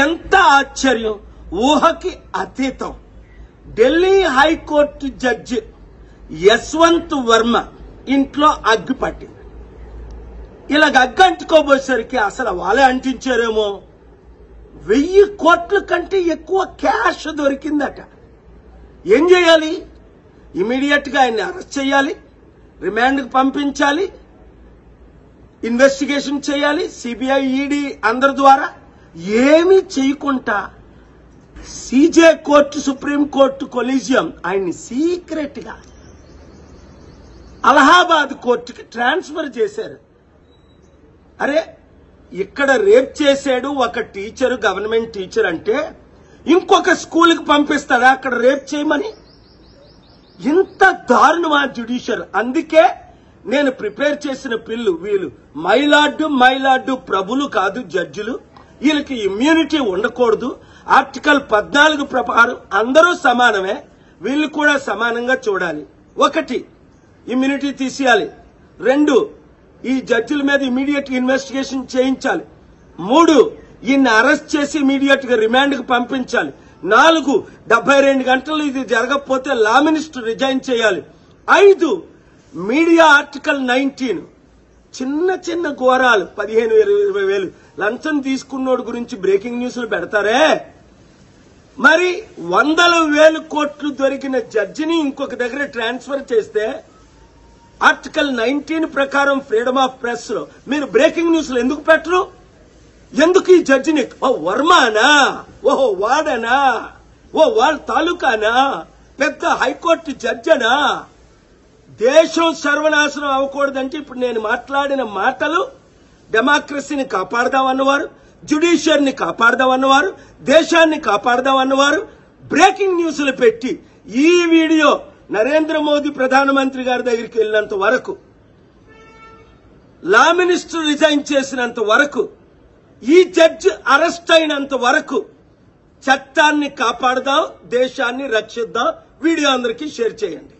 ఎంత ఆశ్చర్యం, ఊహకి అతీతం. ఢిల్లీ హైకోర్టు జడ్జి యశ్వంత్ వర్మ ఇంట్లో అగ్గి పట్టింది. ఇలాగ అగ్గి అంటుకోబోయేసరికి అసలు వాళ్ళే అంటించారేమో 1000 కోట్ల కంటే ఎక్కువ క్యాష్ దొరికిందట. ఏం చేయాలి? ఇమీడియట్ గా ఆయన్ని అరెస్ట్ చేయాలి, రిమాండ్కి పంపించాలి, ఇన్వెస్టిగేషన్ చేయాలి, సిబిఐ, ఈడీ అందరి ద్వారా. ఏమీ చేయకుండా CJ court, supreme court collegium ఆయన్ని సీక్రెట్ గా అలహాబాద్ కోర్టుకి ట్రాన్స్ఫర్ చేశారు. అరే, ఇక్కడ రేప్ చేశాడు ఒక టీచరు, గవర్నమెంట్ టీచర్ అంటే ఇంకొక స్కూల్కి పంపిస్తాడా అక్కడ రేప్ చేయమని? ఇంత దారుణమా జ్యుడిషియల్? అందుకే నేను ప్రిపేర్ చేసిన పిల్లు వీళ్ళు మైలార్డు ప్రభులు కాదు, జడ్జిలు. వీళ్ళకి ఇమ్యూనిటీ ఉండకూడదు. ఆర్టికల్ 14 ప్రకారం అందరూ సమానమే, వీళ్ళు కూడా సమానంగా చూడాలి. 1, ఇమ్యూనిటీ తీసేయాలి. 2, ఈ జడ్జిల మీద ఇమీడియట్ ఇన్వెస్టిగేషన్ చేయించాలి. 3, ఈయన్ని అరెస్ట్ చేసి ఇమీడియట్ గా రిమాండ్ కు పంపించాలి. 4, 72 గంటలు ఇది జరగకపోతే లా మినిస్టర్ రిజైన్ చేయాలి. 5, మీడియా ఆర్టికల్ 19 చిన్న చిన్న ఘోరాలు 15,000-20,000 లంచం తీసుకున్నోడు గురించి బ్రేకింగ్ న్యూస్లు పెడతారే. మరి 100,000 కోట్లు దొరికిన జడ్జిని ఇంకొక దగ్గర ట్రాన్స్ఫర్ చేస్తే ఆర్టికల్ 19 ప్రకారం ఫ్రీడమ్ ఆఫ్ ప్రెస్ లో మీరు బ్రేకింగ్ న్యూస్లు ఎందుకు పెట్టరు? ఎందుకు ఈ జడ్జిని వర్మానా, ఓహో వాడనా, వాళ్ళ తాలూకానా, పెద్ద హైకోర్టు జడ్జనా? దేశం సర్వనాశనం అవ్వకూడదంటే ఇప్పుడు నేను మాట్లాడిన మాటలు డెమోక్రసీని కాపాడదామన్నవారు, జ్యుడిషియర్ని కాపాడదామన్నవారు, దేశాన్ని కాపాడదామన్నవారు బ్రేకింగ్ న్యూస్లు పెట్టి ఈ వీడియో నరేంద్ర మోదీ ప్రధానమంత్రి గారి దగ్గరికి వెళ్ళినంత వరకు, లా మినిస్టర్ రిజైన్ చేసినంత వరకు, ఈ జడ్జి అరెస్ట్ అయినంత వరకు చట్టాన్ని కాపాడదాం, దేశాన్ని రక్షిద్దాం. వీడియో అందరికీ షేర్ చేయండి.